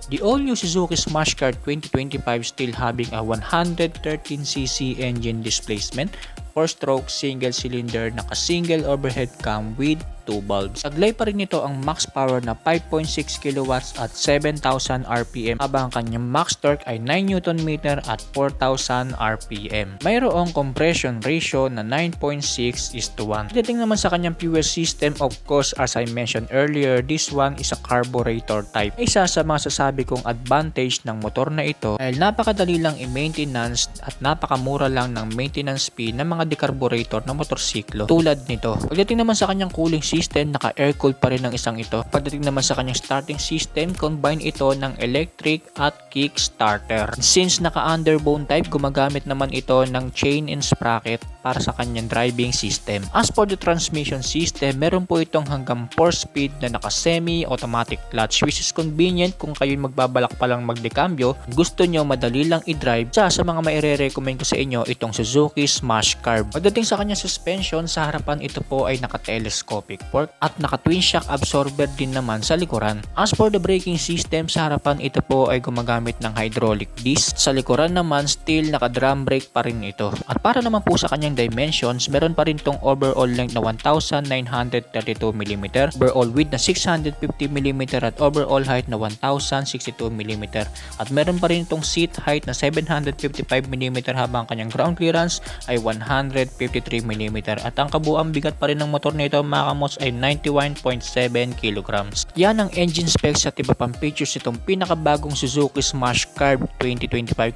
The all-new Suzuki Smash Car 2025 still having a 113cc engine displacement, 4-stroke single cylinder naka-single overhead cam with 2 bulbs. Taglay pa rin nito ang max power na 5.6 kilowatts at 7,000 RPM habang ang kanyang max torque ay 9 Nm at 4,000 RPM. Mayroong compression ratio na 9.6:1. Pagdating naman sa kanyang fuel system, of course as I mentioned earlier, this one is a carburetor type. Isa sa mga sasabi kong advantage ng motor na ito dahil napakadali lang i-maintenance at napakamura lang ng maintenance fee ng mga decarburetor na motorsiklo tulad nito. Pagdating naman sa kanyang cooling system, naka-air-cooled pa rin ang isang ito. Pagdating naman sa kanyang starting system, combine ito ng electric at kick starter. Since naka-underbone type, gumagamit naman ito ng chain and sprocket para sa kanyang driving system. As for the transmission system, meron po itong hanggang 4-speed na naka-semi-automatic clutch, which is convenient kung kayo magbabalak pa lang magdekambyo, gusto nyo madali lang i-drive. Sa mga maire-recommend ko sa inyo itong Suzuki Smash Car. Pagdating sa kanyang suspension, sa harapan ito po ay naka-telescopic fork at naka-twin shock absorber din naman sa likuran. As for the braking system, sa harapan ito po ay gumagamit ng hydraulic disc. Sa likuran naman, still naka-drum brake pa rin ito. At para naman po sa kanyang dimensions, meron pa rin tong overall length na 1,932mm, overall width na 650mm at overall height na 1,062mm. At meron pa rin itong seat height na 755mm habang kanyang ground clearance ay 153mm. At ang kabuang bigat pa rin ng motor nito mga kamos ay 91.7 kg. Yan ang engine specs at iba pang features itong pinakabagong Suzuki Smash Car 2025.